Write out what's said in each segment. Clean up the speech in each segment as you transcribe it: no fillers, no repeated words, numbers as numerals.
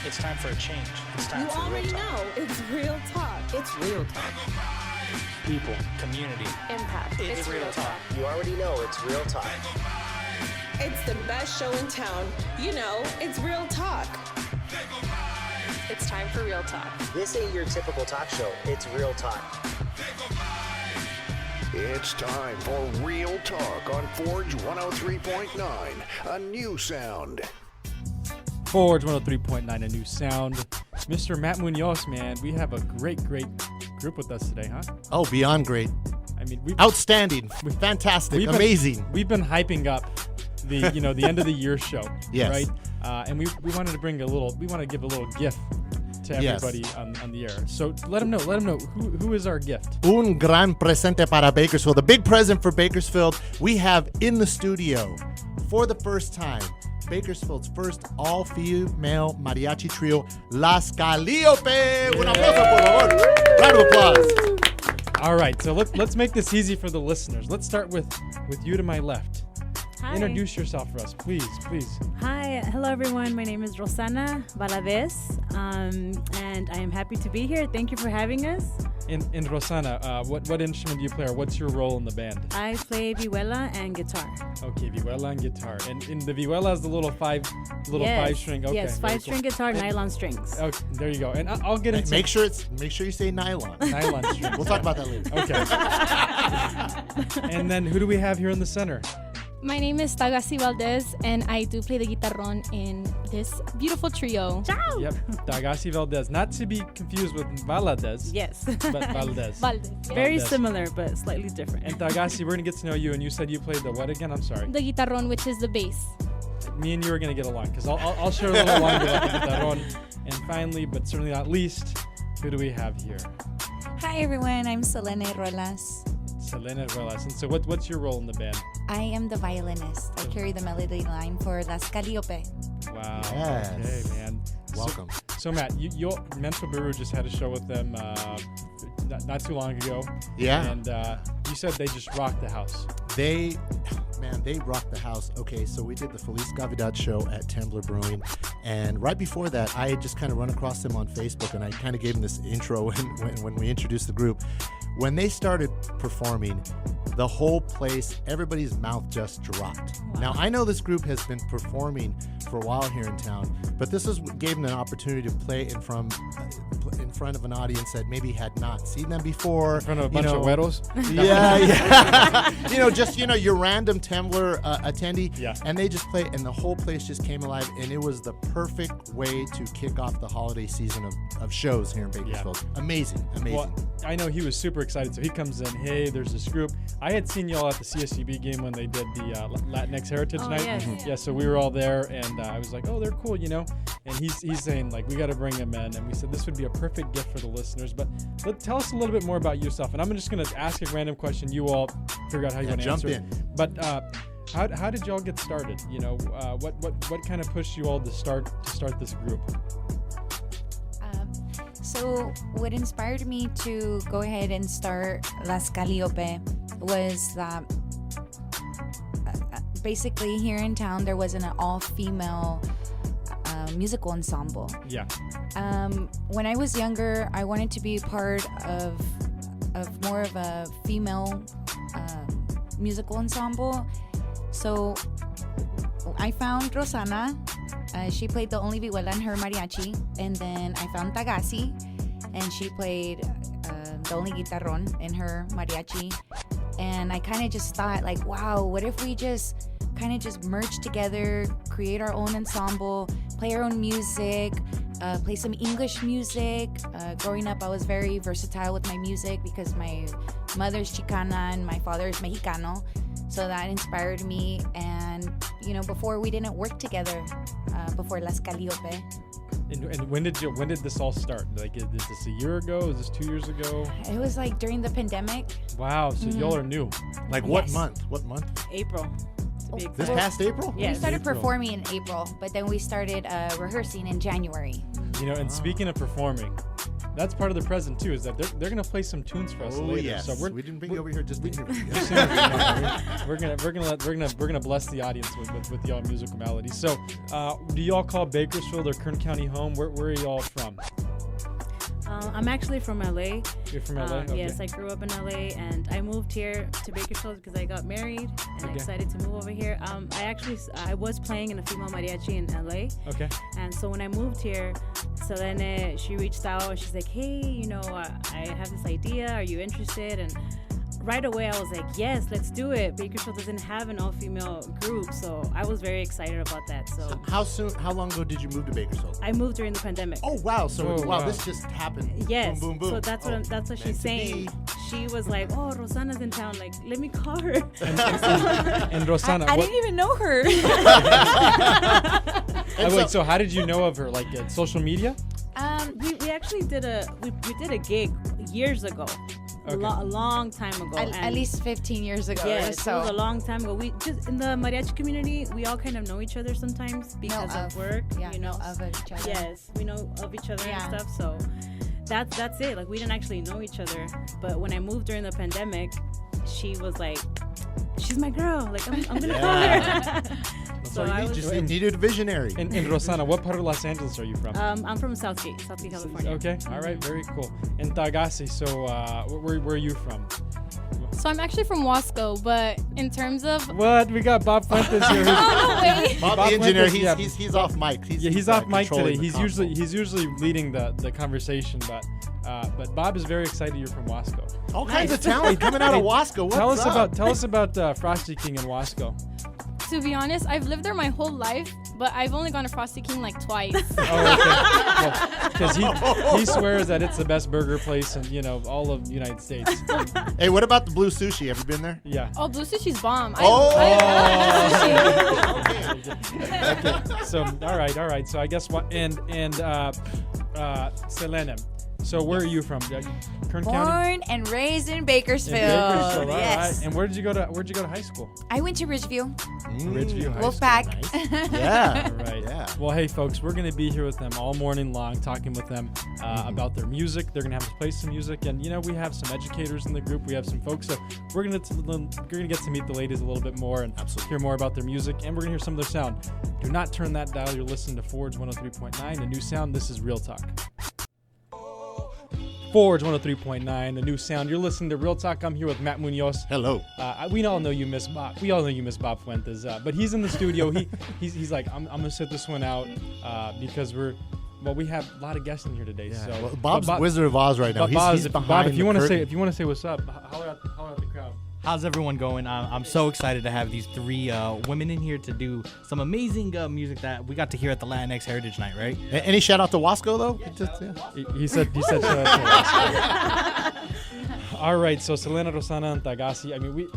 It's time for a change. It's time You for real already talk. know it's real talk. It's real talk. People, community. Impact. It's real talk. You already know it's real talk. It's the best show in town. You know, it's real talk. It's time for real talk. This ain't your typical talk show. It's real talk. It's time for Real Talk on Forge 103.9, a new sound. Forge 103.9, a new sound. Mr. Mattomunoz, man, we have a great group with us today, huh? Oh, beyond great. I mean, outstanding, fantastic, amazing. We've been hyping up the the end of the year show, yes. right? And we wanted to bring we want to give a little gift to everybody on the air. So let them know who is our gift. Un gran presente para Bakersfield. The big present for Bakersfield. We have in the studio, for the first time, Bakersfield's first all-female mariachi trio, Las Caliope. Un aplauso, por favor. Round of applause. All right, so let's make this easy for the listeners. Let's start with you to my left. Hi. Introduce yourself for us, please. Hi, hello everyone. My name is Rosanna Valadez, and I am happy to be here. Thank you for having us. And Rosanna, what instrument do you play, or what's your role in the band? I play vihuela and guitar. Okay, vihuela and guitar. And in the vihuela is the little five string. Okay, yes, 5-string guitar, nylon strings. Okay, there you go. And I'll get into Make sure you say nylon. Nylon strings. We'll talk about that later. Okay. And then who do we have here in the center? My name is Tagaxy Valdez, and I do play the guitarrón in this beautiful trio. Ciao! Yep, Tagaxy Valdez. Not to be confused with Valadez. Yes. But Valdez. Valdez. Yes. Very similar, but slightly different. And Tagaxy, we're going to get to know you, and you said you played the what again? I'm sorry. The guitarrón, which is the bass. Me and you are going to get along, because I'll share a little longer about the guitarón. And finally, but certainly not least, who do we have here? Hi everyone, I'm Celene Rolas. Celene Ruelas. And so what's your role in the band? I am the violinist. I carry the melody line for Las Caliope. Wow. Yes. Okay, man. Welcome. So Matt, you Mental Baru just had a show with them not too long ago. Yeah. And you said they just rocked the house. They rocked the house. Okay, so we did the Feliz Navidad show at Tembler Brewing, and right before that, I had just kind of run across them on Facebook, and I kind of gave them this intro when we introduced the group. When they started performing, the whole place, everybody's mouth just dropped. Wow. Now, I know this group has been performing for a while here in town, but this gave them an opportunity to play in front of an audience that maybe had not seen them before. In front of a bunch of güeros? Yeah. Just, your random Tembler attendee. Yeah. And they just played, and the whole place just came alive, and it was the perfect way to kick off the holiday season of shows here in Bakersfield. Yeah. Amazing. Well, I know he was super excited, so he comes in, hey, there's this group. I had seen y'all at the CSCB game when they did the Latinx Heritage Night. Yes. Yeah, so we were all there, and I was like, oh, they're cool, And he's saying, like, we got to bring them in. And we said this would be a perfect gift for the listeners. But tell us a little bit more about yourself. And I'm just going to ask a random question. You all figure out how you want to answer. Jump in. But how did y'all get started? What kind of pushed you all to start this group? So what inspired me to go ahead and start Las Caliope was that basically here in town there wasn't an all-female musical ensemble. Yeah. When I was younger, I wanted to be part of more of a female musical ensemble. So I found Rosanna. She played the only vihuela in her mariachi. And then I found Tagaxy, and she played the only guitarrón in her mariachi. And I kind of just thought, like, wow, what if we just kind of just merge together, create our own ensemble, play our own music, play some English music. Growing up, I was very versatile with my music because my mother's Chicana and my father is Mexicano. So that inspired me. And, before we didn't work together, before Las Caliope. And when did this all start? Like, is this a year ago? Is this 2 years ago? It was like during the pandemic. Wow, so y'all are new. Like what month? What month? April. This past April? We started performing in April, but then we started rehearsing in January. And speaking of performing, that's part of the present too. Is that they're gonna play some tunes for us later. Yes. So we didn't bring you over here just to interview. we're gonna bless the audience with y'all musical melodies. So, do y'all call Bakersfield or Kern County home? Where are y'all from? I'm actually from LA. You're from LA? Okay. Yes, I grew up in LA, and I moved here to Bakersfield because I got married, and I decided to move over here. I was playing in a female mariachi in LA. Okay. And so when I moved here, Celene, she reached out. She's like, hey, I have this idea. Are you interested? And right away, I was like, yes, let's do it. Bakersfield doesn't have an all-female group, so I was very excited about that. So How long ago did you move to Bakersfield? I moved during the pandemic. Oh wow! So wow. this just happened. Yes. Boom, boom, boom. So that's what she's saying. She was like, "Oh, Rosanna's in town. Like, let me call her." And Rosanna, I didn't even know her. wait, so how did you know of her? Like social media? We actually did a gig years ago. A long time ago. At least 15 years ago. Yes, So it was a long time ago. We just in the mariachi community, we all kind of know each other sometimes because of work. Yeah, of each other. Yes, we know of each other Yeah. and stuff. So that's it. Like we didn't actually know each other, but when I moved during the pandemic, she was like, "She's my girl. Like I'm gonna call her." So I was just needed a visionary. And Rosanna, what part of Los Angeles are you from? I'm from Southgate, California. Okay, all right, very cool. And Tagaxy, so where are you from? So I'm actually from Wasco, but in terms of What? We got Bob Fuentes here. no way. Bob the engineer, he's off mic. He's off mic today. controlling the He's usually leading the conversation, but Bob is very excited you're from Wasco. all kinds of talent coming out of Wasco. What's Tell us about Frosty King in Wasco. To be honest, I've lived there my whole life, but I've only gone to Frosty King like twice. Because he swears that it's the best burger place in all of the United States. Hey, what about the Blue Sushi? Have you been there? Yeah. Oh, Blue Sushi's bomb. Okay. So all right. So I guess Celene. So where are you from? Kern County. Born and raised in Bakersfield. Bakersfield, all Yes. right. And where'd you go to high school? I went to Ridgeview. Ridgeview High Wolfpack. School. Nice. Yeah. All right. Yeah. Well, hey, folks, we're going to be here with them all morning long, talking with them about their music. They're going to have us play some music, and we have some educators in the group. We have some folks, so we're going to get to meet the ladies a little bit more and hear more about their music, and we're going to hear some of their sound. Do not turn that dial. You're listening to Forge 103.9, a new sound. This is Real Talk. Forge 103.9, a new sound. You're listening to Real Talk. I'm here with Matt Munoz. Hello. We all know you miss Bob. We all know you miss Bob Fuentes, but he's in the studio. He's like, I'm gonna sit this one out because we have a lot of guests in here today. Yeah. So Well, Bob's Wizard of Oz right now. He's behind Bob, if you want to curtain. say what's up, holler at the crowd. How's everyone going? I'm so excited to have these three women in here to do some amazing music that we got to hear at the Latinx Heritage Night, right? Any shout out to Wasco though? He said shout out to us. All right, so Celene, Rosanna, and Tagaxy. I mean,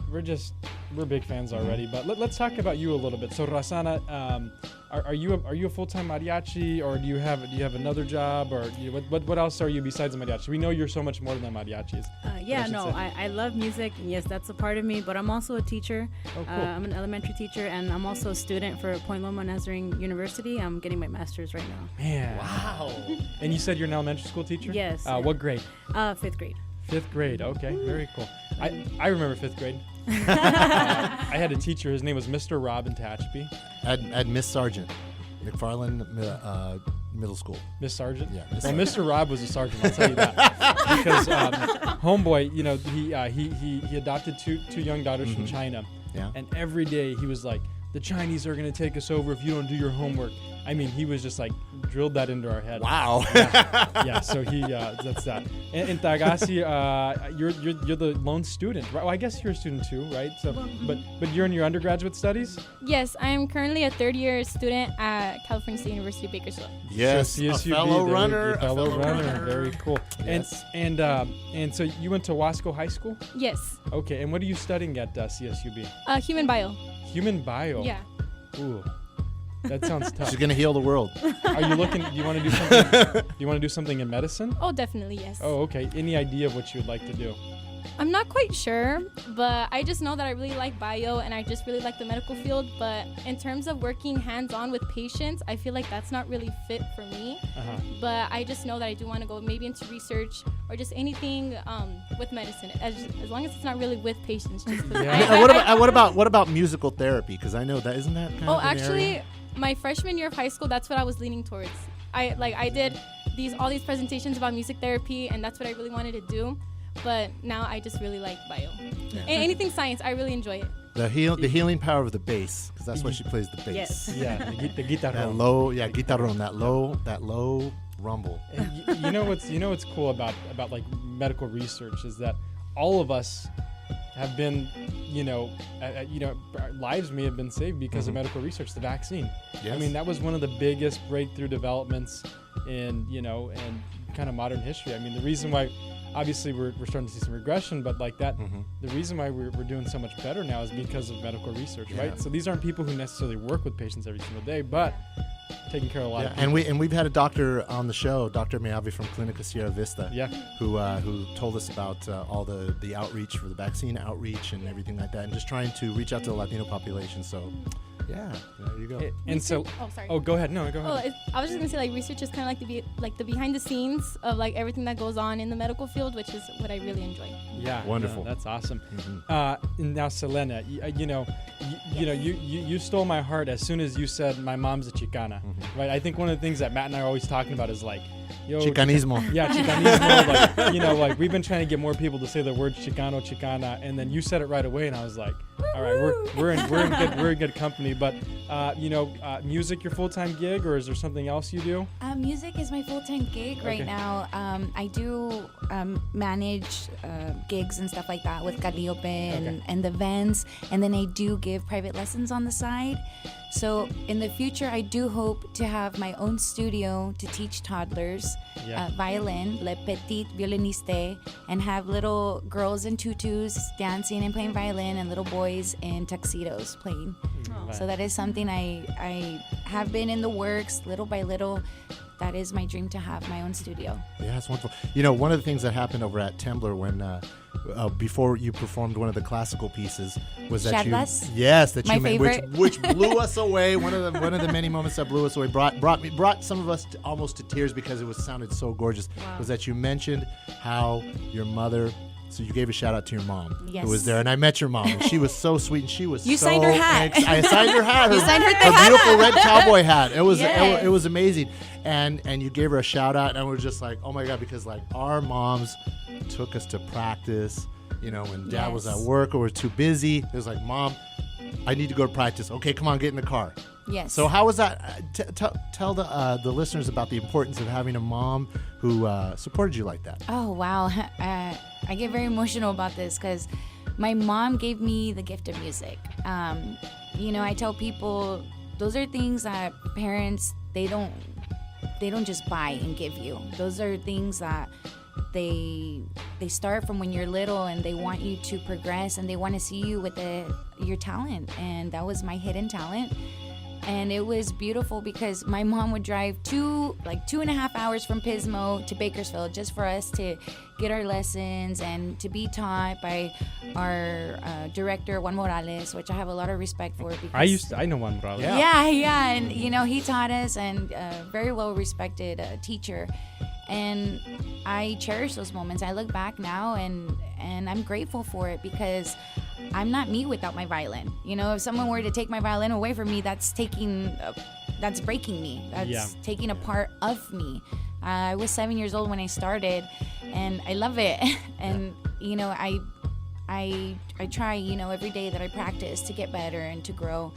we're big fans already, but let's talk about you a little bit. So Rosanna, are you a full-time mariachi, or do you have another job, or what else are you besides the mariachi? We know you're so much more than mariachis. I love music. Yes, that's a part of me, but I'm also a teacher. Oh, cool. I'm an elementary teacher, and I'm also a student for Point Loma Nazarene University. I'm getting my master's right now. Man. Wow. And you said you're an elementary school teacher? Yes. What grade? 5th grade. 5th grade. Okay, very cool. I remember 5th grade. I had a teacher. His name was Mr. Robin Tatchby. At Miss Sargent, McFarland Middle School. Miss Sargent? Yeah. Well, Mr. Rob was a sergeant, I'll tell you that. Because homeboy, he adopted two young daughters from China. Yeah. And every day he was like, the Chinese are going to take us over if you don't do your homework. I mean, he was just like drilled that into our head. Wow. Yeah, so that's that. And Tagaxy, you're the lone student, right? Well, I guess you're a student too, right? So, but you're in your undergraduate studies? Yes, I am currently a third-year student at California State University, Bakersfield. Yes, a fellow runner. Very cool. Yes. And so you went to Wasco High School? Yes, Okay, and what are you studying at CSUB? human bio. Human bio. Yeah. Ooh, that sounds tough. She's gonna heal the world. Are you looking? Do you want to do something? Do you want to do something in medicine? Oh, definitely, yes. Oh, okay. Any idea of what you would like to do? I'm not quite sure, but I just know that I really like bio and I just really like the medical field. But in terms of working hands-on with patients, I feel like that's not really fit for me. But I just know that I do want to go maybe into research or just anything with medicine, as long as it's not really with patients. Just What about musical therapy? Because I know that isn't that kind of an actually, area? my freshman year of high school, that's what I was leaning towards. I did all these presentations about music therapy, and that's what I really wanted to do. But now I just really like bio. And anything science, I really enjoy it. The healing power of the bass, because that's why she plays the bass. Yes. Yeah, the guitarron. That low, guitarron, that low rumble. And you know what's cool about like medical research is that all of us have been, our lives may have been saved because of medical research. The vaccine. Yes. I mean, that was one of the biggest breakthrough developments in and kind of modern history. I mean, the reason why. Obviously, we're starting to see some regression, but like that, the reason why we're doing so much better now is because of medical research, right? So these aren't people who necessarily work with patients every single day, but taking care of a lot of people. And we've had a doctor on the show, Dr. Miyavi from Clinica Sierra Vista, who told us about all the outreach for the vaccine outreach and everything like that, and just trying to reach out to the Latino population. So. Yeah, there you go. And so, sorry. Oh, go ahead. No, go ahead. I was just gonna say, like, research is kind of like the behind the scenes of like everything that goes on in the medical field, which is what I really enjoy. Yeah, wonderful. That's awesome. Now, Celene, you stole my heart as soon as you said my mom's a Chicana, right? I think one of the things that Matt and I are always talking about is like, Chicanismo. Yeah, Chicanismo. Like, we've been trying to get more people to say the word Chicano, Chicana, and then you said it right away, and I was like, all right, we're in good company. But music your full-time gig, or is there something else you do? Music is my full-time gig right now. I do manage gigs and stuff like that with Caliope and the events, and then I do give private lessons on the side. So in the future, I do hope to have my own studio to teach toddlers violin, le petit violiniste, and have little girls in tutus dancing and playing violin, and little boys in tuxedos playing. So that is something I have been in the works little by little. That is my dream, to have my own studio. Yeah, it's wonderful. One of the things that happened over at Tembler when before you performed one of the classical pieces was that my favorite. which blew us away. One of the many moments that blew us away, brought some of us almost to tears because it sounded so gorgeous. Wow. Was that you mentioned how your mother. So you gave a shout out to your mom who was there, and I met your mom, and she was so sweet, and she was You so signed her hat. I signed her hat. You signed her beautiful red cowboy hat. It was Yes. it was amazing, and you gave her a shout out, and we were just like, oh my god, because like our moms took us to practice, when dad was at work or was too busy. It was like, Mom, I need to go to practice. Okay, come on, get in the car. Yes. So how was that? Tell the listeners about the importance of having a mom who supported you like that. Oh, wow. I get very emotional about this because my mom gave me the gift of music. I tell people those are things that parents, they don't just buy and give you. Those are things that they start from when you're little, and they want you to progress, and they want to see you with your talent. And that was my hidden talent. And it was beautiful because my mom would drive 2.5 hours from Pismo to Bakersfield just for us to get our lessons and to be taught by our director, Juan Morales, which I have a lot of respect for. Because I know Juan Morales. Yeah, and he taught us, and very well respected teacher. And I cherish those moments. I look back now and I'm grateful for it because I'm not me without my violin. If someone were to take my violin away from me, that's breaking me. That's taking a part of me. I was 7 years old when I started, and I love it. And I try every day that I practice to get better and to grow.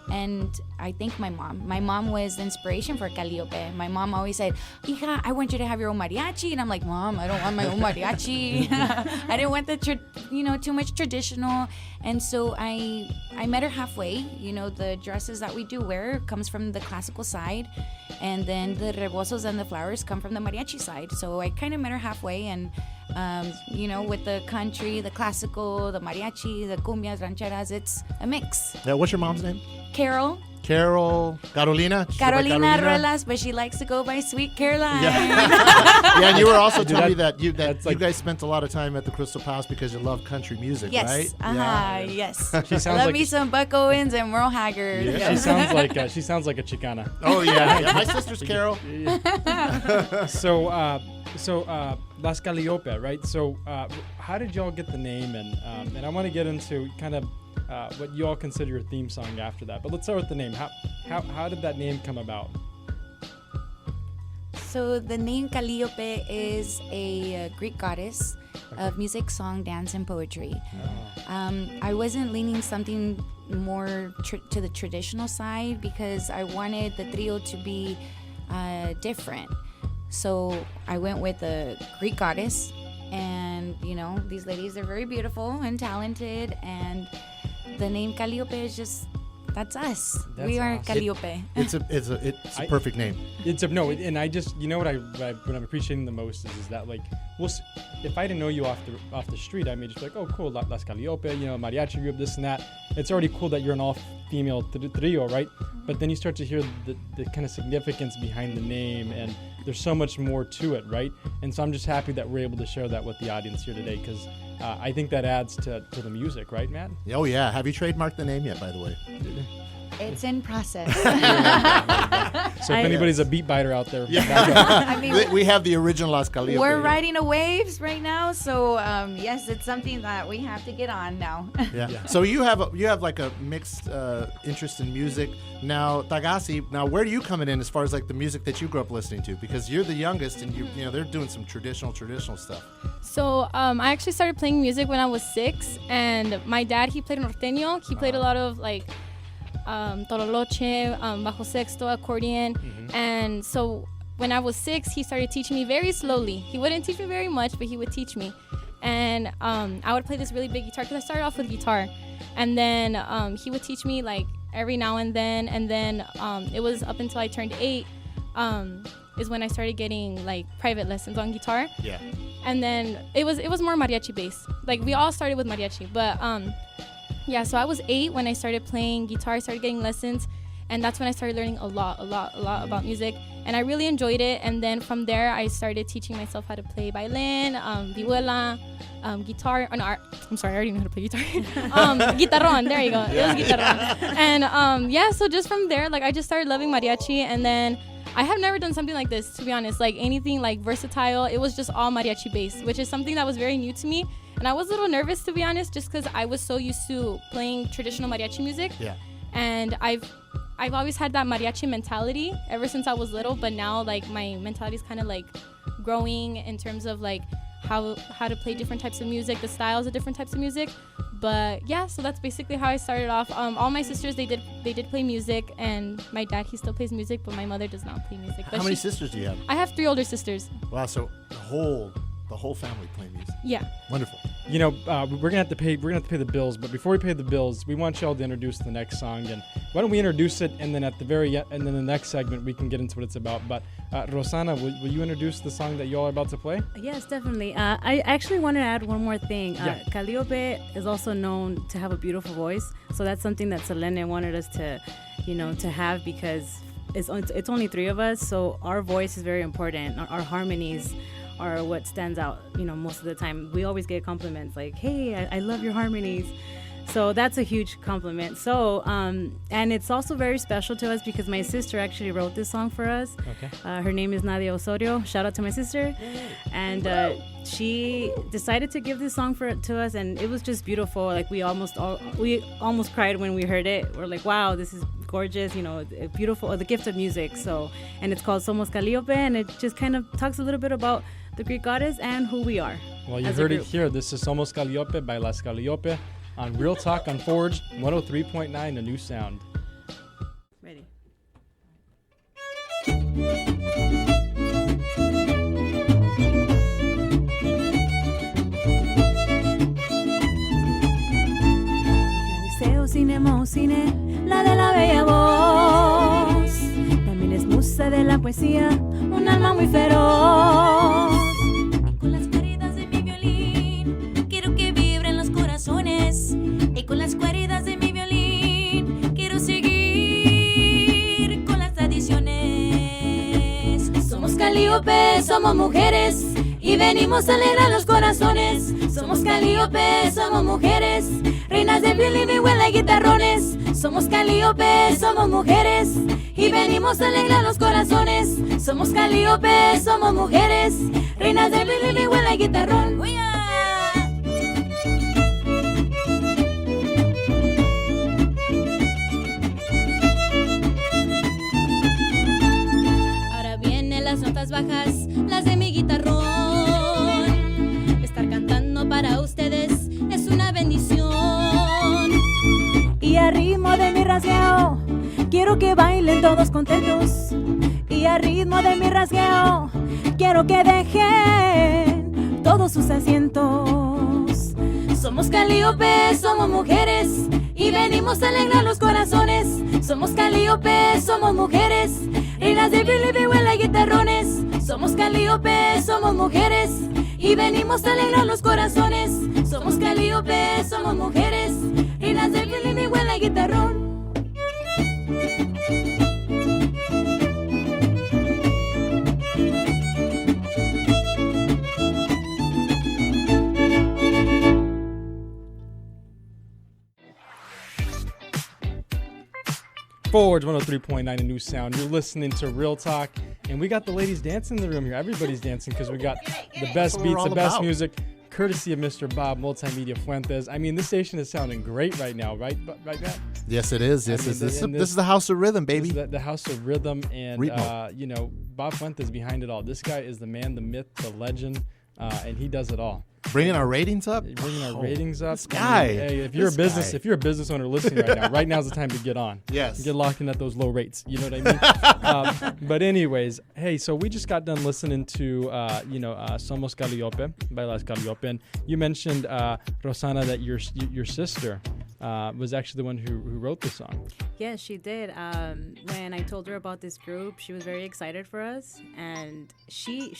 And I thank my mom. My mom was the inspiration for Caliope. My mom always said, Hija, I want you to have your own mariachi. And I'm like, Mom, I don't want my own mariachi. I didn't want too much traditional. And so I met her halfway. The dresses that we do wear comes from the classical side. And then the rebosos and the flowers come from the mariachi side. So I kind of met her halfway. And, with the country, the classical, the mariachi, the cumbias, rancheras, it's a mix. Yeah, what's your mom's name? Carol Carol, Carolina. She go by Carolina Ruelas, but she likes to go by Sweet Caroline. Yeah, and you were also Dude, telling me that you like- guys spent a lot of time at the Crystal Palace because you love country music, right? Yes. Yes. She sounds Love like me some Bakotunes and Merle Haggard. Yeah. she sounds like a Chicana. Oh yeah. My sister's Carol. So Las Caliope, right? So how did y'all get the name? And I want to get into kind of what you all consider your theme song after that. But let's start with the name. How did that name come about? So the name Calliope is a Greek goddess of music, song, dance, and poetry. I wasn't leaning something more to the traditional side because I wanted the trio to be different. So I went with a Greek goddess, and these ladies are very beautiful and talented, and the name Calliope is just that's us. We are awesome. Calliope. It's a perfect name. And I just what I'm appreciating the most is that like if I didn't know you off the street, I may just be like, oh cool, Las Caliope, mariachi group, this and that. It's already cool that you're an all-female trio, right? But then you start to hear the kind of significance behind the name, and there's so much more to it, right? And so I'm just happy that we're able to share that with the audience here today, because I think that adds to the music, right, Matt? Oh yeah. Have you trademarked the name yet, by the way? It's in process. So if anybody's a beat biter out there, I mean, We have the original Las Caliope. we're riding a waves right now, so yes, it's something that we have to get on now. Yeah. So you have like a mixed interest in music. Now, Tagaxy, where do you come in as far as like the music that you grew up listening to? Because you're the youngest, and they're doing some traditional stuff. So I actually started playing music when I was 6, and my dad, he played norteño. He played a lot of like toroloche, bajo sexto, accordion. And so when I was 6, he started teaching me very slowly. He wouldn't teach me very much, but he would teach me. And I would play this really big guitar, because I started off with guitar. And then he would teach me like every now and then. And then it was up until I turned 8 is when I started getting like private lessons on guitar. Yeah. And then it was more mariachi based. Like we all started with mariachi, but yeah, so I was 8 when I started playing guitar. I started getting lessons, and that's when I started learning a lot about music, and I really enjoyed it. And then from there, I started teaching myself how to play violin, vihuela, guitar. Oh, no, I'm sorry, I already know how to play guitar. Guitarrón, there you go. It was guitarrón. And yeah, so just from there, like I just started loving mariachi, and then I have never done something like this, to be honest, like anything like versatile. It was just all mariachi based, which is something that was very new to me. And I was a little nervous, to be honest, just because I was so used to playing traditional mariachi music. Yeah. And I've always had that mariachi mentality ever since I was little, but now like my mentality is kind of like growing in terms of like how to play different types of music, the styles of different types of music. But yeah, so that's basically how I started off. All my sisters, they did play music, and my dad, he still plays music, but my mother does not play music. But How many sisters do you have? I have 3 older sisters. Wow. So the whole family playing music. Yeah. Wonderful. We're gonna have to pay the bills, but before we pay the bills, we want y'all to introduce the next song. And why don't we introduce it, and then at the and then the next segment we can get into what it's about. But Rosanna, will you introduce the song that y'all are about to play? Yes, definitely. I actually want to add one more thing. Yeah. Calliope is also known to have a beautiful voice, so that's something that Celene wanted us to, to have, because it's only 3 of us, so our voice is very important. Our harmonies are what stands out, most of the time. We always get compliments like, hey, I love your harmonies. So that's a huge compliment. So, and it's also very special to us because my sister actually wrote this song for us. Okay. Her name is Nadia Osorio. Shout out to my sister. And she decided to give this song to us, and it was just beautiful. Like we almost cried when we heard it. We're like, wow, this is gorgeous, beautiful, the gift of music. So, and it's called Somos Calliope, and it just kind of talks a little bit about the Greek goddess and who we are. Well, you heard it here. This is Somos Calliope by Las Caliope on Real Talk on Forge 103.9, a new sound. Ready. Cine, la de la bella voz. También es musa de la poesía, un alma muy feroz. Y con las cuerdas de mi violín, quiero que vibren los corazones. Y con las cuerdas de mi violín, quiero seguir Caliope, somos mujeres y venimos a alegrar los corazones. Somos Caliope, somos mujeres, reinas del violín y huela guitarrones. Somos Caliope, somos mujeres y venimos a alegrar los corazones. Somos Caliope, somos mujeres, reinas del violín y huela guitarrón. Ahora vienen las notas bajas, las de mi guitarrón. Estar cantando para ustedes es una bendición. Y a ritmo de mi rasgueo, quiero que bailen todos contentos. Y a ritmo de mi rasgueo, quiero que dejen todos sus asientos. Somos Caliope, somos mujeres y venimos a alegrar los corazones. Somos Caliope, somos mujeres, reinas de violín y huela guitarrones. Somos Caliope, somos mujeres y venimos a alegrar los corazones. Somos Caliope, somos mujeres, reinas del violín y huela guitarrón. Forge 103.9, a new sound. You're listening to Real Talk, and we got the ladies dancing in the room here. Everybody's dancing because we got the best beats, the best music, courtesy of Mr. Bob Multimedia Fuentes. I mean, this station is sounding great right now, right, Matt? Yes, it is. Yes, this is the house of rhythm, baby. This is the house of rhythm, and you know, Bob Fuentes behind it all. This guy is the man, the myth, the legend, and he does it all. Bringing our ratings up. Bringing our ratings up. This guy. I mean, hey, if you're a business owner listening right now's the time to get on. Yes. Get locked in at those low rates. You know what I mean? But anyways, hey, so we just got done listening to Somos Caliope by Las Caliope, and you mentioned Rosanna, that your sister was actually the one who wrote the song. Yes, she did. When I told her about this group, she was very excited for us, and she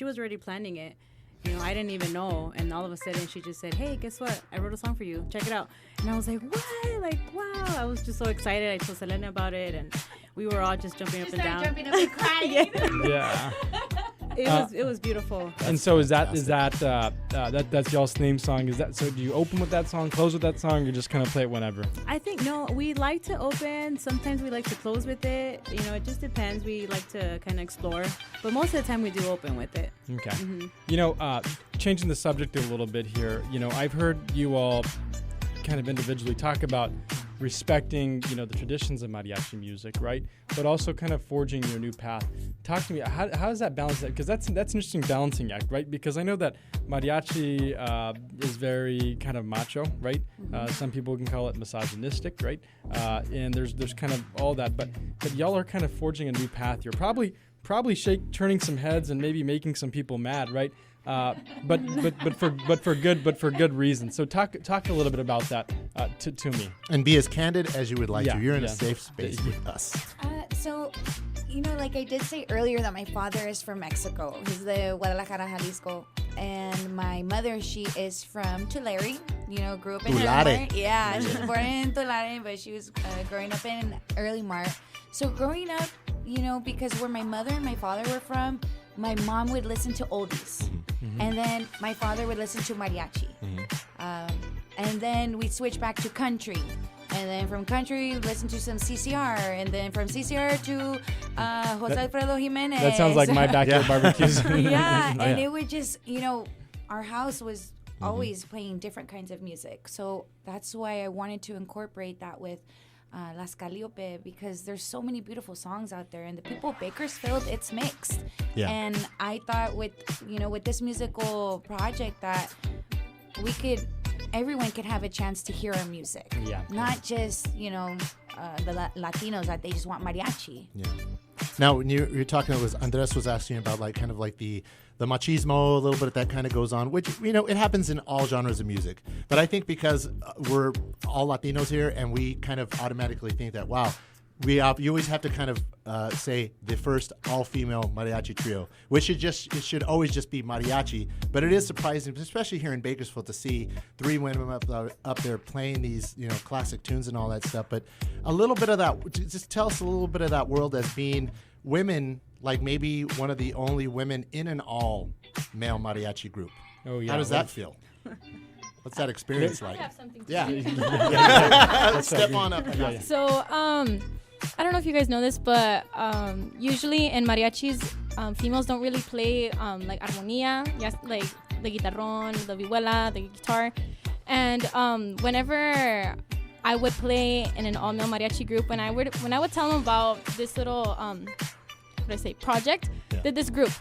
was already planning it. You know, I didn't even know, and all of a sudden she just said, "Hey, guess what? I wrote a song for you. Check it out." And I was like, "What? Like, wow!" I was just so excited. I told Celene about it, and we were all just jumping up and down. Jumping up and crying. Yeah. It was beautiful. And so is that that's y'all's theme song? Is that so? Do you open with that song, close with that song, or just kind of play it whenever? I think no. We like to open. Sometimes we like to close with it. You know, it just depends. We like to kind of explore, but most of the time we do open with it. Okay. Mm-hmm. You know, changing the subject a little bit here. You know, I've heard you all kind of individually talk about respecting, you know, the traditions of mariachi music, right? But also kind of forging your new path. Talk to me, how does that balance that? Because that's an interesting balancing act, right? Because I know that mariachi is very kind of macho, right? Some people can call it misogynistic, right? And there's kind of all that, but y'all are kind of forging a new path. You're probably turning some heads and maybe making some people mad, right? But for good reason. So talk a little bit about that to me. And be as candid as you would like to. You're in a safe space Yeah. with us. So, you know, like I did say earlier that my father is from Mexico. He's the Guadalajara, Jalisco. And my mother, she is from Tulare. You know, grew up in Tulare. Yeah, she was born in Tulare, but she was growing up in early Mart. So growing up, you know, because where my mother and my father were from, my mom would listen to oldies. Mm-hmm. And then my father would listen to mariachi. And then we'd switch back to country. And then from country, we'd listen to some CCR. And then from CCR to Jose Alfredo Jimenez. That sounds like my backyard barbecues. Yeah, and it would just, you know, our house was always playing different kinds of music. So that's why I wanted to incorporate that with Las Caliope, because there's so many beautiful songs out there, and the people of Bakersfield, it's mixed. Yeah. And I thought with this musical project that everyone could have a chance to hear our music. Yeah. Not just, you know, the Latinos that they just want mariachi. Yeah. Now, when you're talking, Andres was asking about like kind of like the machismo, a little bit of that kind of goes on, which, you know, it happens in all genres of music. But I think because we're all Latinos here and we kind of automatically think that, wow, you always have to kind of say the first all-female mariachi trio, which it should always just be mariachi. But it is surprising, especially here in Bakersfield, to see three women up there playing these, you know, classic tunes and all that stuff. But a little bit of that, just tell us a little bit of that world as being women like maybe one of the only women in an all-male mariachi group. Oh yeah. How does that feel? What's that experience like? I have something to Yeah. say. Let's step on up. So, I don't know if you guys know this, but usually in mariachis, females don't really play like armonía, yes, like the guitarrón, the vihuela, the guitar. And whenever I would play in an all-male mariachi group, when I would tell them about this little project, this group.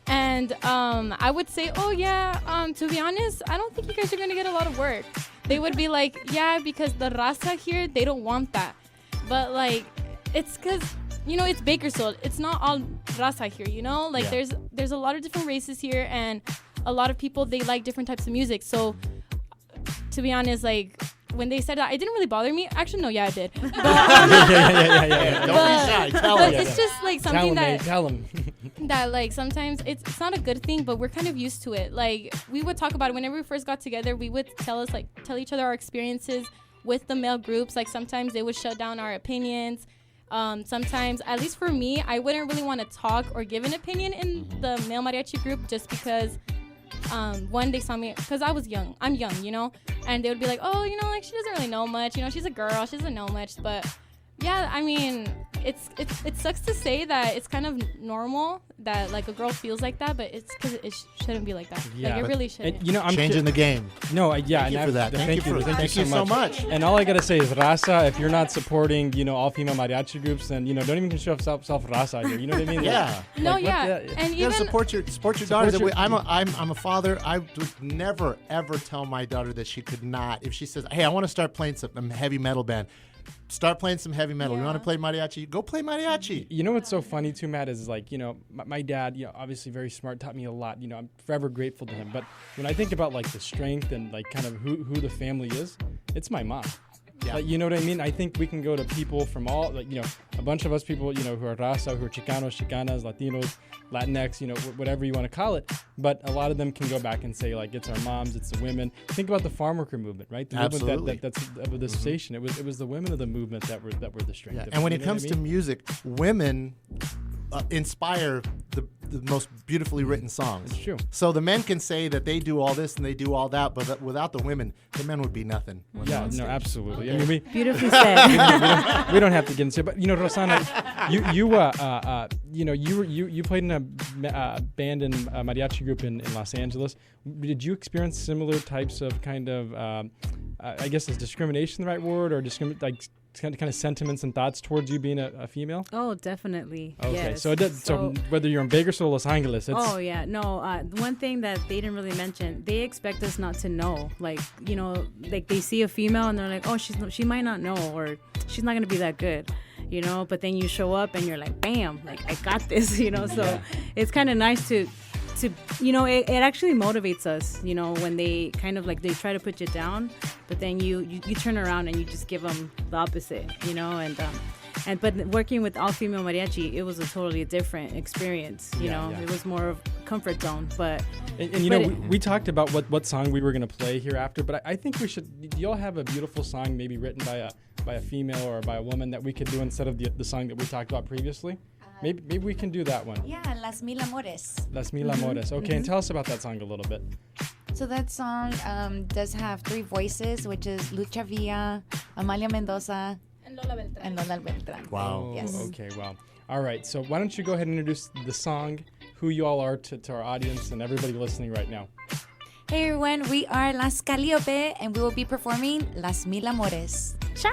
And I would say, oh yeah, to be honest, I don't think you guys are gonna get a lot of work. They would be like, yeah, because the raza here, they don't want that. But like, it's because, you know, it's Bakersfield. It's not all raza here, you know? Like there's a lot of different races here, and a lot of people, they like different types of music. So to be honest, like, when they said that, it didn't really bother me. Actually, no, yeah, it did. But, yeah. Don't be shy. Tell but them. it's just like something Tell them. that like sometimes it's not a good thing, but we're kind of used to it. Like we would talk about it whenever we first got together. We would tell each other our experiences with the male groups. Like sometimes they would shut down our opinions. Sometimes, at least for me, I wouldn't really want to talk or give an opinion in the male mariachi group just because one, they saw me because I'm young, you know, and they would be like, oh, you know, like she doesn't really know much, you know, she's a girl, she doesn't know much. But yeah, I mean, it sucks to say that it's kind of normal that like a girl feels like that, but it's because it shouldn't be like that. Yeah, like it really shouldn't. And, you know, I'm changing the game. No, Thank you for that. Thank you so much. And all I gotta say is, raza, if you're not supporting, you know, all female mariachi groups, then you know, don't even show self raza here. You know what I mean? Yeah. No, like, yeah, and You even gotta support your daughter. I'm a father. I would never ever tell my daughter that she could not. If she says, "Hey, I want to start playing some heavy metal band," start playing some heavy metal. You want to play mariachi? Go play mariachi. You know what's so funny too, Matt, is like, you know, my dad, you know, obviously very smart, taught me a lot. You know, I'm forever grateful to him. But when I think about like the strength and like kind of who the family is, it's my mom. Yeah. You know what I mean? I think we can go to people from all, like, you know, a bunch of us people, you know, who are raza, who are Chicanos, Chicanas, Latinos, Latinx, you know, whatever you want to call it. But a lot of them can go back and say, like, it's our moms, it's the women. Think about the farm worker movement, right? The Absolutely. movement that's of the station. It was the women of the movement that were the strength. Yeah. Of it. And when You it know what comes I to mean? music, women inspire the most beautifully written songs. It's true. So the men can say that they do all this and they do all that, but without the women, the men would be nothing. Yeah, no, absolutely. I mean, Beautifully said. we don't have to get into it, but you know, Rosanna, you know, you played in a band and a mariachi group in Los Angeles. Did you experience similar types of kind of, I guess, is discrimination the right word, or like kind of sentiments and thoughts towards you being a female? Oh, definitely. Okay, Yes. so whether you're in Bakersfield or Los Angeles, it's Oh yeah, no. One thing that they didn't really mention, they expect us not to know. Like, you know, like they see a female and they're like, oh, she might not know, or she's not gonna be that good, you know. But then you show up and you're like, bam, like I got this, you know. So it's kind of nice to you know, it actually motivates us, you know, when they kind of like they try to put you down, but then you turn around and you just give them the opposite, you know. And but working with all female mariachi, it was a totally different experience, you know. It was more of comfort zone, but and you know, we talked about what song we were going to play here after, but I think we should. Do y'all have a beautiful song maybe written by a female or by a woman that we could do instead of the song that we talked about previously? Maybe we can do that one. Yeah, Las Mil Amores. Las Mil Amores. Okay, and tell us about that song a little bit. So that song does have 3 voices, which is Lucha Villa, Amalia Mendoza, and Lola Beltran. and Lola Beltran. Wow. Yes. Okay, wow. All right, so why don't you go ahead and introduce the song, who you all are to our audience and everybody listening right now. Hey everyone, we are Las Caliope, and we will be performing Las Mil Amores. Ciao.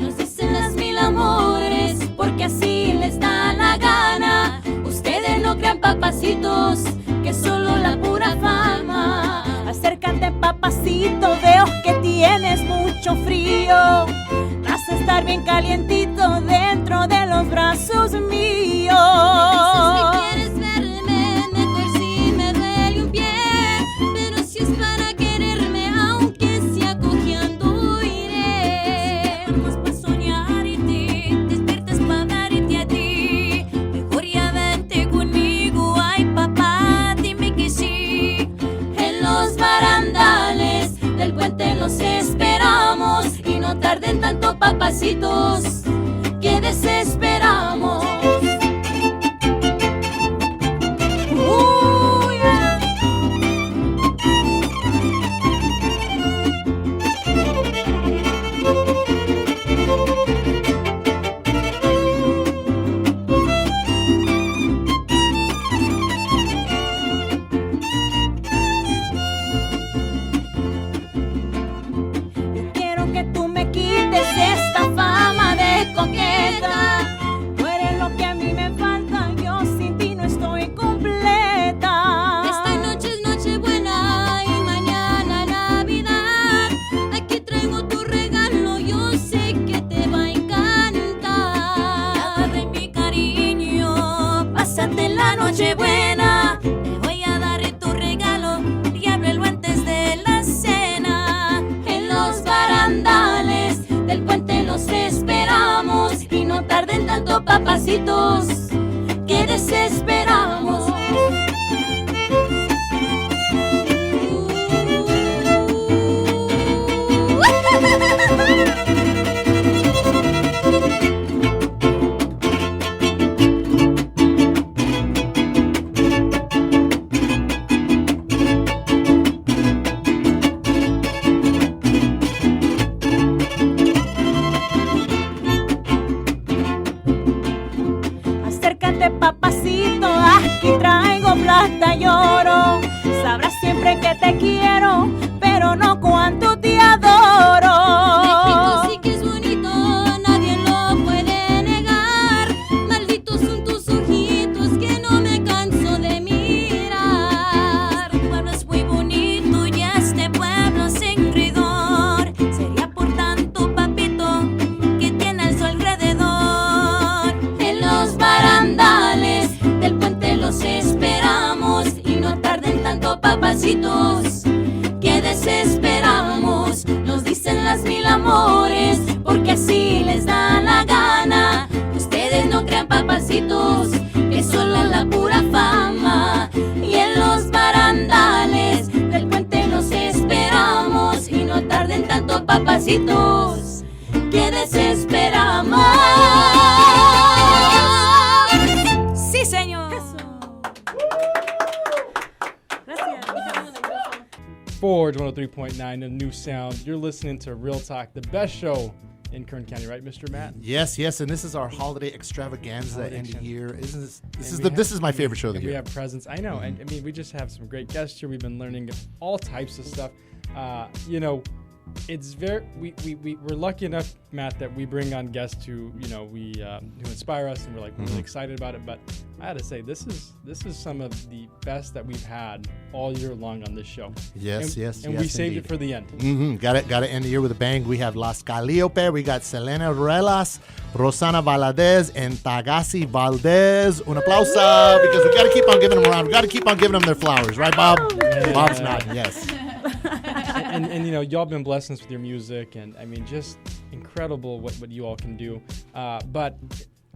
Nos dicen las mil amores porque así les da la gana. Ustedes no crean, papacitos, que solo la pura fama. Acércate, papacito, veo que tienes mucho frío. Vas a estar bien calientito dentro de los brazos míos. Dices que quieres verme, mejor si me duele un pie. papacitos que desesperamos. Yeah. Quiero que tú me quites esta fama de coqueta. Tú eres lo que a mí me falta, yo sin ti no estoy completa. Esta noche es Nochebuena y mañana Navidad. Aquí traigo tu regalo, yo sé que te va a encantar. Agarré mi cariño, pásate la noche buena. Te voy a dar tu regalo y ábrelo antes de la cena. En los barandales del puente los esperamos y no tarden tanto, papacitos, que desesperamos. Acércate, papacito, aquí traigo plata y oro. Sabrás siempre que te quiero, pero no cuánto te adoro. México sí que es bonito, nadie lo puede negar. Malditos son tus ojitos que no me canso de mirar. Tu pueblo es muy bonito y este pueblo sin rigor. Sería por tanto, papito, que tiene su alrededor. En los barandales del puente los esperamos y no tarden tanto, papacitos, que desesperamos. Nos dicen las mil amores porque así les da la gana. Ustedes no crean, papacitos, que solo la pura fama. Y en los barandales del puente los esperamos y no tarden tanto, papacitos, que desesperamos. Sí, señor. Forge 103.9, a new sound. You're listening to Real Talk, the best show in Kern County, right, Mr. Matt? Yes, and this is our holiday extravaganza Holiday end of extravaganza. year. And This is my favorite show of the and year. We have presents. I know, and I mean, we just have some great guests here. We've been learning all types of stuff. You know, it's very we're lucky enough, Matt, that we bring on guests who who inspire us, and we're like really excited about it. But I had to say, this is some of the best that we've had all year long on this show. Yes, and we saved it for the end. Got to end the year with a bang. We have Las Caliope, we got Celene Relas, Rosanna Valadez, and Tagaxy Valdez. Un aplauso, because we got to keep on giving them around. We got to keep on giving them their flowers, right, Bob? Yeah. Bob's nodding, yes. and y'all been blessing us with your music, and I mean, just incredible what you all can do. But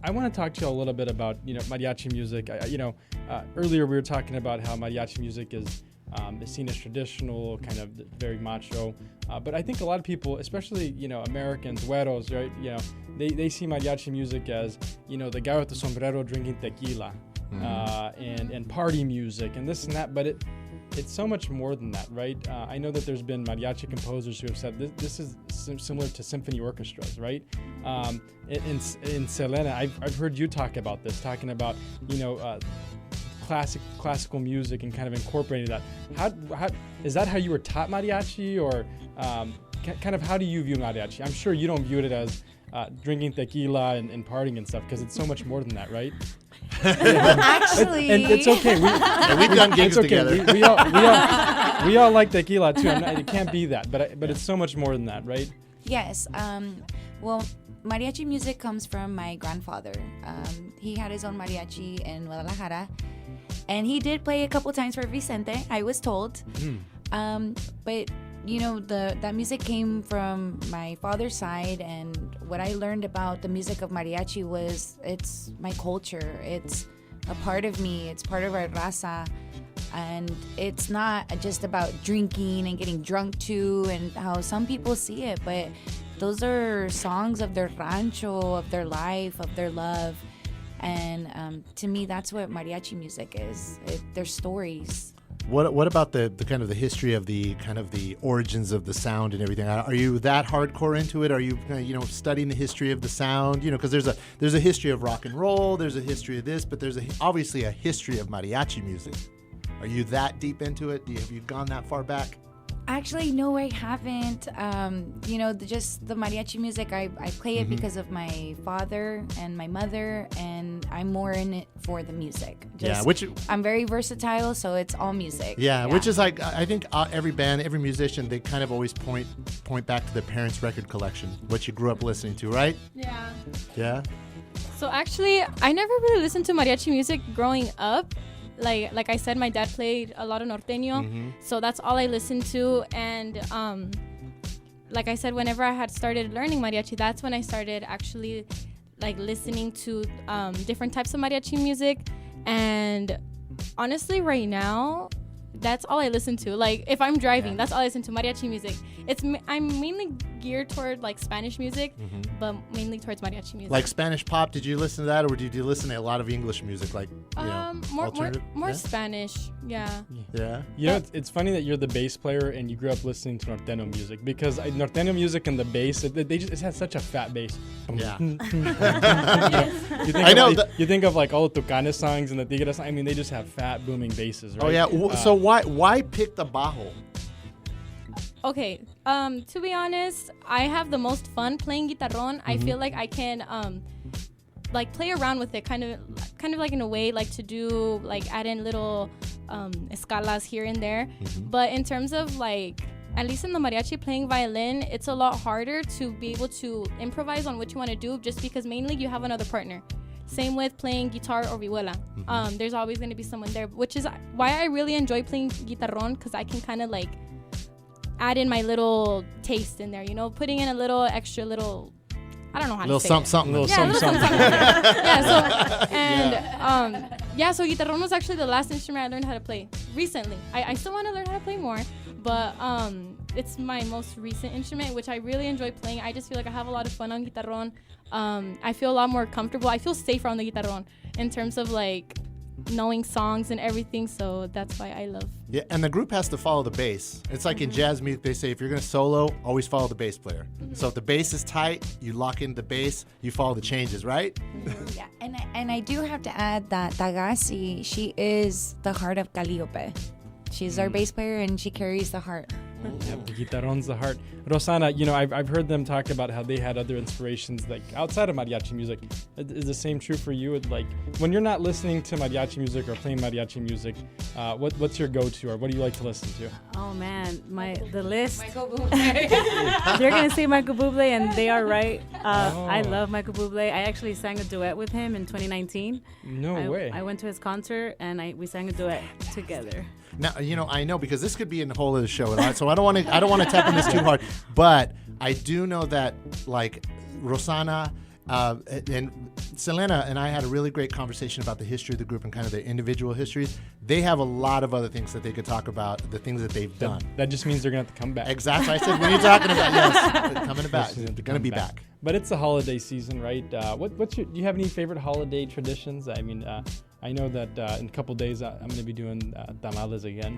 I want to talk to you a little bit about mariachi music. Earlier we were talking about how mariachi music is seen as traditional, kind of very macho. But I think a lot of people, especially Americans, güeros, right? They see mariachi music as the guy with the sombrero drinking tequila, and party music and this and that. But it's so much more than that, right? I know that there's been mariachi composers who have said this is similar to symphony orchestras, right? In Celene, I've heard you talk about this, talking about classical music and kind of incorporating that. How is that how you were taught mariachi, or kind of how do you view mariachi? I'm sure you don't view it as drinking tequila and partying and stuff, because it's so much more than that, right? Actually, and it's okay. We've done gigs together. We all like tequila too. It can't be that, but it's so much more than that, right? Yes. Well, mariachi music comes from my grandfather. He had his own mariachi in Guadalajara, and he did play a couple times for Vicente, I was told. But that music came from my father's side, and what I learned about the music of mariachi was it's my culture. It's a part of me. It's part of our raza. And it's not just about drinking and getting drunk too, and how some people see it, but those are songs of their rancho, of their life, of their love. And to me, that's what mariachi music is. They're stories. What about the kind of the history of the kind of the origins of the sound and everything? Are you that hardcore into it? Are you studying the history of the sound? Because there's a history of rock and roll, there's a history of this, but there's obviously a history of mariachi music. Are you that deep into it? Have you gone that far back? Actually, no, I haven't. Just the mariachi music, I play it because of my father and my mother, and I'm more in it for the music. I'm very versatile, so it's all music. Yeah, which is like, I think every band, every musician, they kind of always point back to their parents' record collection, what you grew up listening to, right? Yeah. Yeah? So actually, I never really listened to mariachi music growing up. Like I said, my dad played a lot of norteño, so that's all I listened to. And like I said, whenever I had started learning mariachi, that's when I started actually listening to different types of mariachi music. And honestly, right now, that's all I listen to. Like if I'm driving, that's all I listen to, mariachi music. I'm mainly geared toward Spanish music, but mainly towards mariachi music. Like Spanish pop, did you listen to that, or did you listen to a lot of English music, more Spanish, yeah. Yeah. It's funny that you're the bass player and you grew up listening to norteño music, because norteño music and the bass, it has such a fat bass. Yeah. You think of all the Tucanes songs and the Tigres songs. I mean, they just have fat booming basses, right? Oh yeah. So why pick the bajo? Okay, to be honest, I have the most fun playing guitarrón. I feel like I can play around with it, kind of in a way, to do add in little escalas here and there. But in terms of at least in the mariachi, playing violin, it's a lot harder to be able to improvise on what you want to do, just because mainly you have another partner. Same with playing guitar or vihuela. There's always going to be someone there, which is why I really enjoy playing guitarrón, because I can kind of add in my little taste in there, putting in a little extra little, I don't know how to say something. So guitarrón was actually the last instrument I learned how to play recently. I still want to learn how to play more, but it's my most recent instrument, which I really enjoy playing. I just feel like I have a lot of fun on guitarrón. I feel a lot more comfortable. I feel safer on the guitarrón in terms of knowing songs and everything, so that's why I love. Yeah, and the group has to follow the bass. It's like in jazz music, they say if you're going to solo, always follow the bass player. So if the bass is tight, you lock in the bass, you follow the changes, right? Yeah, and I do have to add that Tagaxy, she is the heart of Caliope. She's our bass player, and she carries the heart. Yeah, the guitarrón's the heart. Rosanna, I've heard them talk about how they had other inspirations outside of mariachi music. Is the same true for you? When you're not listening to mariachi music or playing mariachi music, what's your go-to, or what do you like to listen to? Oh man, the list. Michael Bublé. They're gonna say Michael Bublé, and they are right. I love Michael Bublé. I actually sang a duet with him in 2019. No way. I went to his concert and we sang a duet together. Now, I know, because this could be in the whole of the show, so I don't want to tap on this too hard. But I do know that Rosanna and Celene and I had a really great conversation about the history of the group and kind of their individual histories. They have a lot of other things that they could talk about, the things that they've done. That just means they're going to have to come back. Exactly. I said, what are you talking about? Yes, they're coming back. They're going to be back. But it's the holiday season, right? Do you have any favorite holiday traditions? I mean, I know that in a couple days I'm going to be doing tamales again.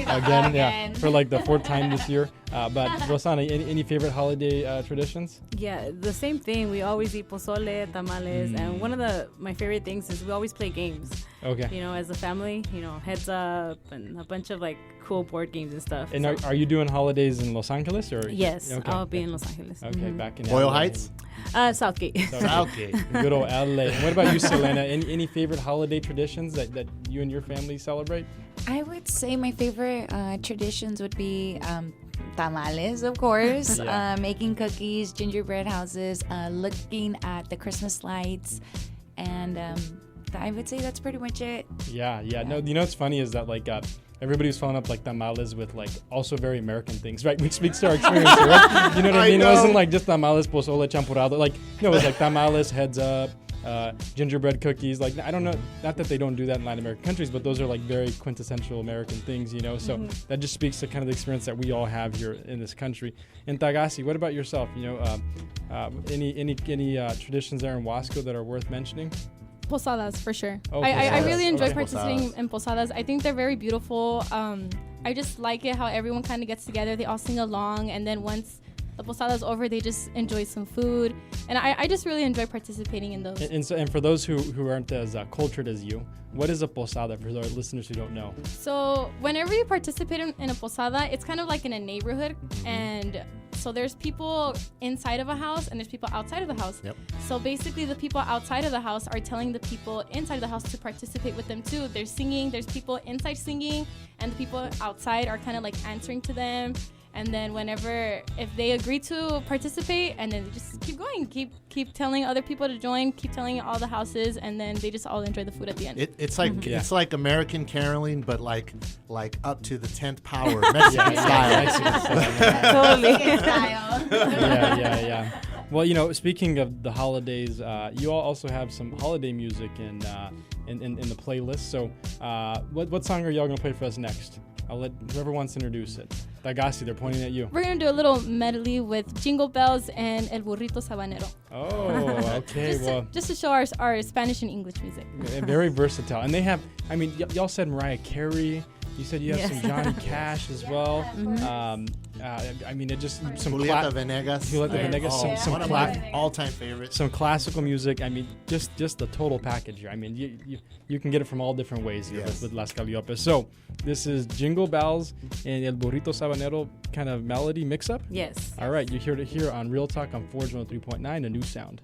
Again, for the fourth time this year. But Rosanna, any favorite holiday traditions? Yeah, the same thing. We always eat pozole, tamales, and one of my favorite things is we always play games. Okay. As a family, Heads Up and a bunch of cool board games and stuff. And are you doing holidays in Los Angeles, or? Yes, okay. I'll be in Los Angeles. Okay, back in Boyle LA. Heights? Southgate. Southgate. Good old LA. What about you, Celene? Any favorite holiday traditions that you and your family celebrate? I would say my favorite traditions would be tamales, of course, making cookies, gingerbread houses, looking at the Christmas lights, and I would say that's pretty much it. Yeah. No, what's funny is that everybody was following up tamales with also very American things, right? Which speaks to our experience here, right? You know what I mean? It wasn't just tamales, pozole, champurrado. It was tamales, Heads Up, gingerbread cookies. Like, I don't know, not that they don't do that in Latin American countries, but those are like very quintessential American things, you know. So that just speaks to kind of the experience that we all have here in this country. And Tagaxy, what about yourself? You know, any traditions there in Wasco that are worth mentioning? Posadas, for sure. Oh, I really enjoy Okay. participating in posadas. I think they're very beautiful. I just like it how everyone kind of gets together. They all sing along, and then once the posada's over, they just enjoy some food. And I just really enjoy participating in those. And for those who aren't as cultured as you, what is a posada for our listeners who don't know? So whenever you participate in a posada, it's kind of like in a neighborhood. And so there's people inside of a house and there's people outside of the house. Yep. So basically the people outside of the house are telling the people inside the house to participate with them too. They're singing, there's people inside singing, and the people outside are kind of like answering to them. And then if they agree to participate, and then they just keep going, keep telling other people to join, keep telling all the houses, and then they just all enjoy the food at the end. It's like American caroling, but like up to the 10th power, Mexican style. Totally. Yeah. Well, you know, speaking of the holidays, you all also have some holiday music in the playlist. So, what song are y'all gonna play for us next? I'll let whoever wants to introduce it. Tagaxy, they're pointing at you. We're going to do a little medley with Jingle Bells and El Burrito Sabanero. Oh, okay. Just to show our Spanish and English music. Very versatile. And they have, I mean, y'all said Mariah Carey. You said you have some Johnny Cash as well. I mean, it just some Julieta Venegas. Some one of my all-time favorites. Some classical music. I mean, just the total package here. I mean, you can get it from all different ways here with Las Caliope. So this is Jingle Bells and El Burrito Sabanero kind of melody mix-up? Yes. All right, you're here to hear on Real Talk on Forge 103.9, a new sound.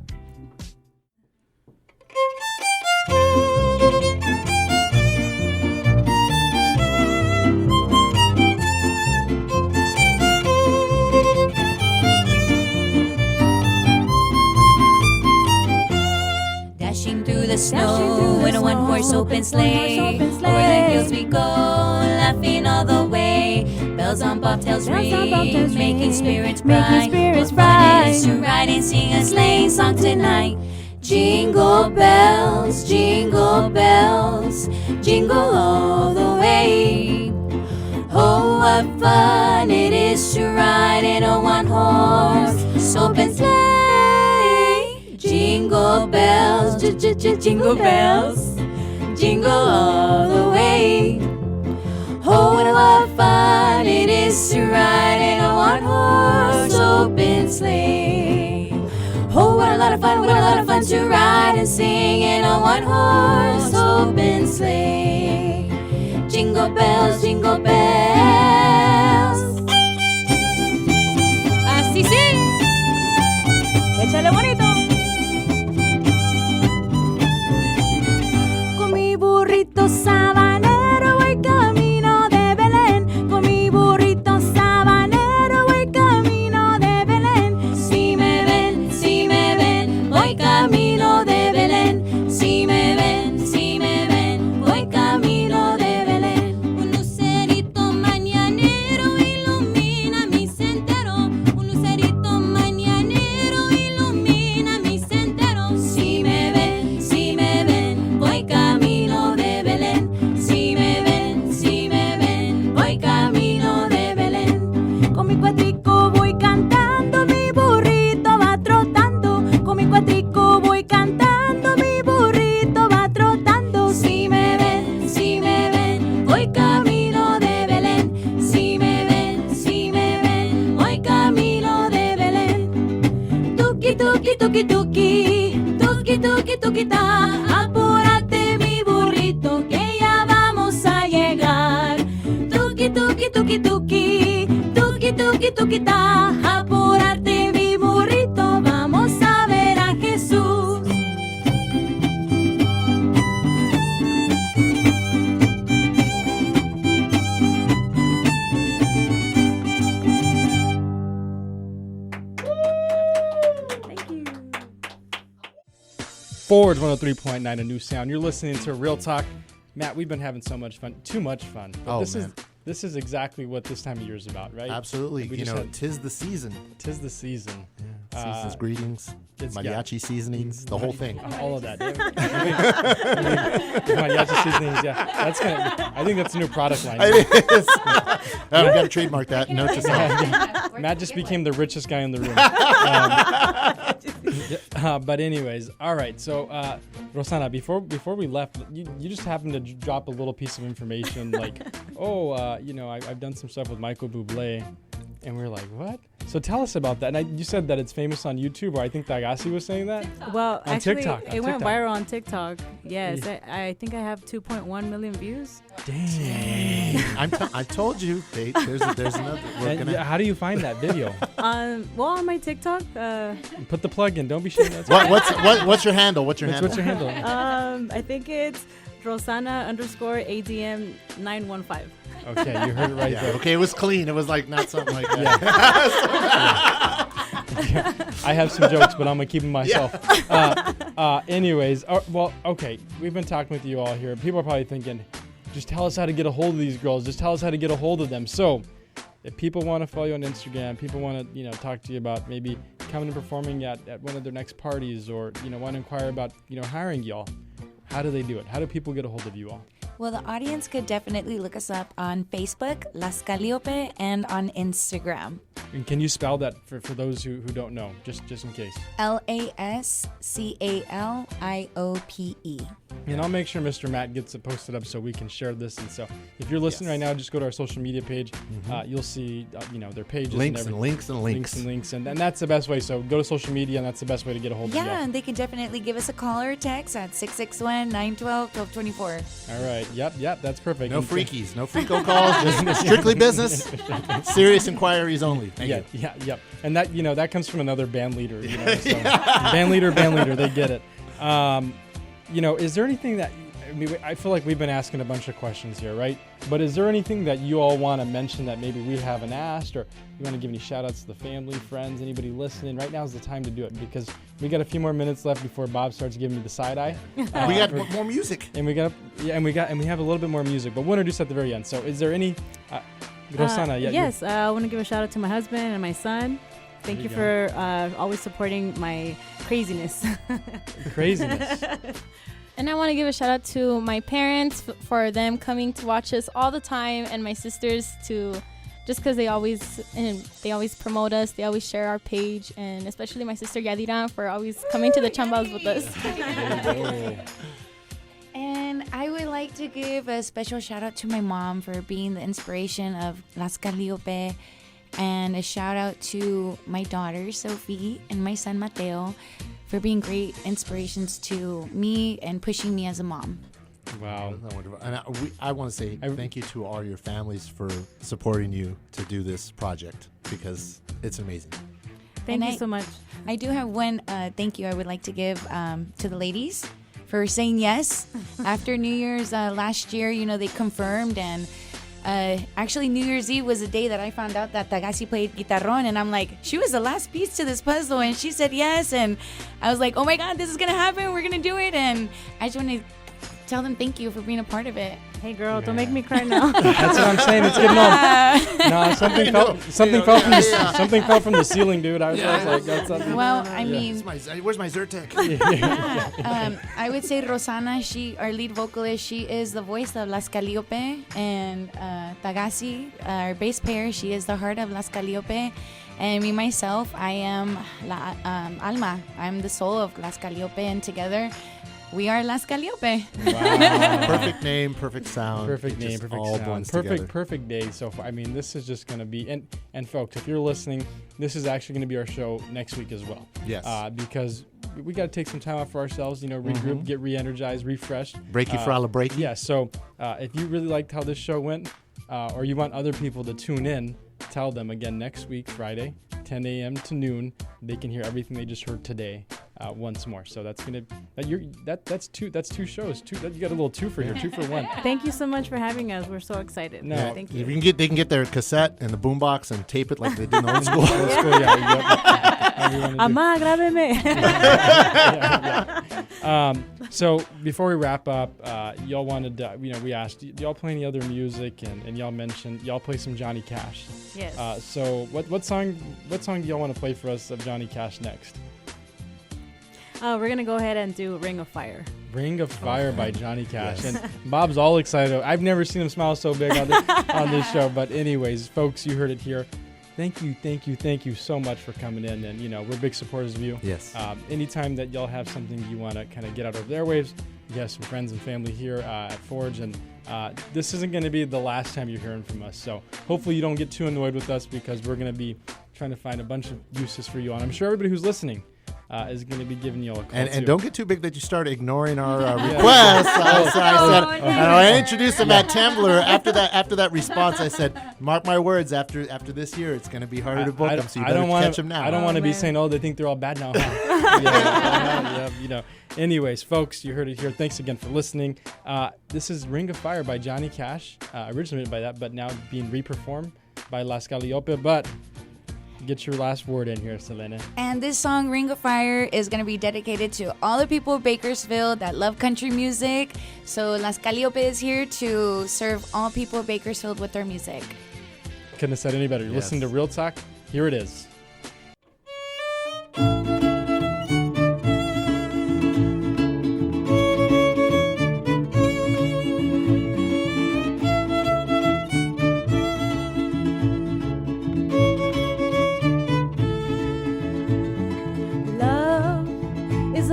Dashing through the snow in a one-horse open sleigh. Over the hills we go, laughing all the way. Bells on bobtails ring, making spirits bright. What fun it is to ride and sing a sleighing song tonight. Jingle bells, jingle bells, jingle all the way. Oh, what fun it is to ride in a one-horse open sleigh. Jingle bells, jingle bells, jingle all the way. Oh, what fun it is to ride in a one-horse open sleigh. Oh, what a lot of fun to ride and sing in a one-horse open sleigh. Jingle bells, jingle bells. Así sí. Échale bonito. Con mi burrito sabanero voy camino de Belén. Con mi burrito sabanero voy camino de Belén. Si me ven, voy camino de Belén. Si me ven, voy camino de Belén. Un lucerito mañanero ilumina mi sendero. Un lucerito mañanero ilumina mi sendero. Si me ven, voy camino de Belén. Si me ven, voy camino de Belén. Con mi cuatrico voy cantando, mi burrito va trotando. Con mi cuatrico voy cantando, mi burrito va trotando. Si me ven, voy camino de Belén. Si me ven, voy camino de Belén. Tuki, tuki, tuki, tuki, tuki, tuki, tuki, ta. Apúrate, mi burrito, que ya vamos a llegar. Tuki, tuki, tuki, tuki, tuki, tuki, tuki, ta. Apúrate, mi burrito, vamos a ver a Jesús. Forge 103.9, a new sound. You're listening to Real Talk. Matt, we've been having so much fun. Too much fun. But this is exactly what this time of year is about, right? Absolutely. We You just know, had- tis the season. Tis the season. Season's greetings, it's- mariachi seasonings, the whole thing. All of that. Mariachi seasonings, yeah. I think that's a new product line. It is. We got to trademark that. Note to self. Matt just became the richest guy in the room. But anyways, all right. So, Rosanna, before we left, you just happened to drop a little piece of information like, I've done some stuff with Michael Bublé. And we were like, what? So tell us about that. And you said that it's famous on YouTube, or I think Tagaxy was saying that? Well, on actually, TikTok, it went viral on TikTok. Yes, I think I have 2.1 million views. Dang. I told you, there's another. How do you find that video? On my TikTok. Put the plug in. Don't be shy. What's your handle? What's your handle? I think it's Rosanna_ADM 915. Okay, you heard it right there. Okay, it was clean. It was like not something like that. I have some jokes, but I'm gonna keep them myself. Anyways, okay. We've been talking with you all here. People are probably thinking, just tell us how to get a hold of these girls. Just tell us how to get a hold of them. So, if people want to follow you on Instagram, people want to talk to you about maybe coming and performing at one of their next parties, or want to inquire about hiring y'all. How do they do it? How do people get a hold of you all? Well, the audience could definitely look us up on Facebook, Las Caliope, and on Instagram. And can you spell that for those who don't know, just in case? LASCALIOPE. And I'll make sure Mr. Matt gets it posted up so we can share this. And so if you're listening right now, just go to our social media page. You'll see, their pages. Links and links. And that's the best way. So go to social media, and that's the best way to get a hold of you. Yeah, and they can definitely give us a call or a text at 661-912-1224. All right. Yep. That's perfect. No freakies. No freako calls. Just strictly business. Serious inquiries only. Thank you. Yeah. And that, that comes from another band leader. So band leader, they get it. Is there anything that, I feel like we've been asking a bunch of questions here, right? But is there anything that you all want to mention that maybe we haven't asked, or you want to give any shout outs to the family, friends, anybody listening? Right now is the time to do it, because we got a few more minutes left before Bob starts giving me the side eye. We got more music. And we have a little bit more music, but we'll introduce at the very end. So is there any, Rosanna? Yes, I want to give a shout out to my husband and my son. Thank you for always supporting my craziness. And I want to give a shout out to my parents for them coming to watch us all the time, and my sisters just because they always promote us, they always share our page, and especially my sister Yadira for always coming to the chambas with us. And I would like to give a special shout out to my mom for being the inspiration of Las Caliope, and a shout out to my daughter Sophie and my son Mateo for being great inspirations to me and pushing me as a mom. Wow. And I want to say thank you to all your families for supporting you to do this project, because it's amazing. Thank you so much. I do have one thank you I would like to give to the ladies for saying yes. After New Year's last year, they confirmed, and actually New Year's Eve was the day that I found out that Tagaxy played guitarrón, and I'm like, she was the last piece to this puzzle, and she said yes, and I was like, oh my god, this is gonna happen, we're gonna do it. And I just want to tell them thank you for being a part of it. Hey girl, don't make me cry now. That's what I'm saying. It's getting on. No, something fell from the ceiling, dude. I was like, that's something. Well, I mean, where's my Zyrtec? I would say Rosanna, our lead vocalist, she is the voice of Las Caliope, and Tagaxy, our bass player, she is the heart of Las Caliope, and me myself, I am Alma. I'm the soul of Las Caliope, and together we are Las Caliope. Wow. Perfect name, perfect sound. Perfect name, perfect sound. Perfect day so far. I mean, this is just going to be, and folks, if you're listening, this is actually going to be our show next week as well. Yes. Because we got to take some time out for ourselves, regroup, get re-energized, refreshed. Breaky for all a break. Yeah, so if you really liked how this show went, or you want other people to tune in, tell them again next week, Friday, 10 a.m. to noon. They can hear everything they just heard today once more. So that's that's two shows. You got a little twofer here, 2 for 1. Thank you so much for having us. We're so excited. No, thank you. They can get their cassette and the boombox and tape it like they did in the old school. Amá, grábeme. So before we wrap up, y'all wanted, we asked, do y'all play any other music? And y'all mentioned y'all play some Johnny Cash. Yes. So what song do y'all want to play for us of Johnny Cash next? We're gonna go ahead and do Ring of Fire. Ring of Fire by Johnny Cash. Yes. And Bob's all excited. I've never seen him smile so big on this show. But anyways, folks, you heard it here. Thank you so much for coming in. And, we're big supporters of you. Yes. Anytime that y'all have something you want to kind of get out of the airwaves, you have some friends and family here at Forge. And this isn't going to be the last time you're hearing from us. So hopefully you don't get too annoyed with us, because we're going to be trying to find a bunch of uses for you. And I'm sure everybody who's listening is going to be giving you a call. And don't get too big that you start ignoring our requests. I introduced him at Tumblr. After that response, I said, mark my words, after this year, it's going to be harder to book them, so you better catch them now. I don't want to be saying, they think they're all bad now. Anyways, folks, you heard it here. Thanks again for listening. This is Ring of Fire by Johnny Cash, originally by that, but now being reperformed by Las Caliope. But get your last word in here, Celene. And this song, Ring of Fire, is going to be dedicated to all the people of Bakersfield that love country music. So Las Caliope is here to serve all people of Bakersfield with their music. Couldn't have said any better. You're listening to Real Talk. Here it is.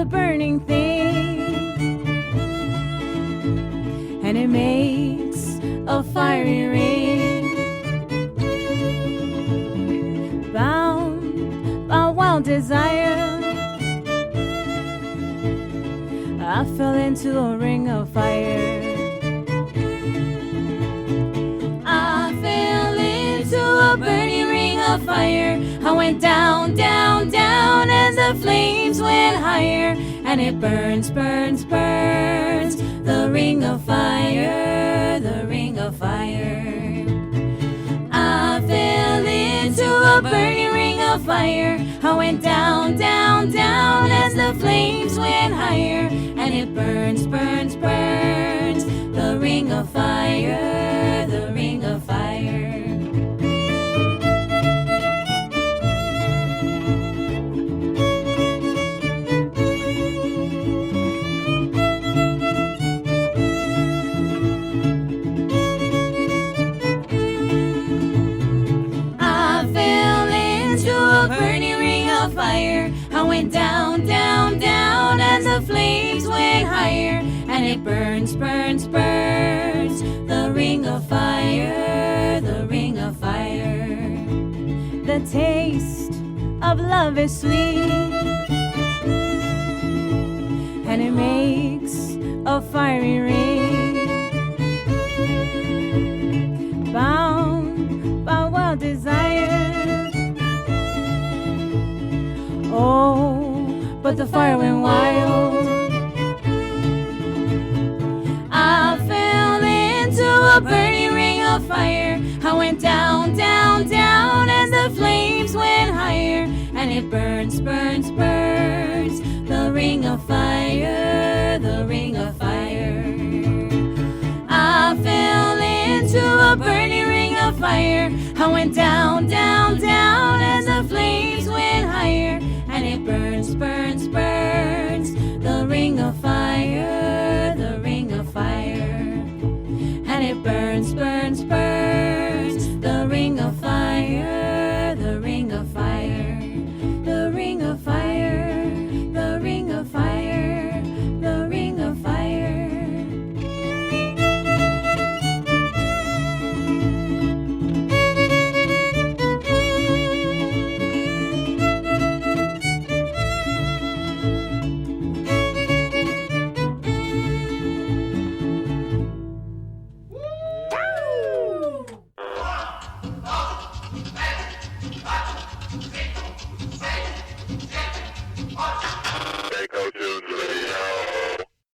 A burning thing, and it makes a fiery ring, bound by wild desire. I fell into a ring of fire. I fell into a burning ring of fire. I went down, down, down as the flames went higher, and it burns, burns, burns. The ring of fire, the ring of fire. I fell into a burning ring of fire. I went down, down, down as the flames went higher, and it burns, burns, burns. The ring of fire, the ring of fire. Fire. I went down, down, down as the flames went higher, and it burns, burns, burns. The ring of fire, the ring of fire. The taste of love is sweet, and it makes a fiery ring, bound by wild desire. Oh, but the fire went wild. I fell into a burning ring of fire. I went down, down, down as the flames went higher, and it burns, burns, burns. The ring of fire, the ring of fire. I fell into a burning ring of fire. I went down, down, down as the flames went higher, and it burns, burns, burns. The ring of fire, the ring of fire. And it burns, burns, burns.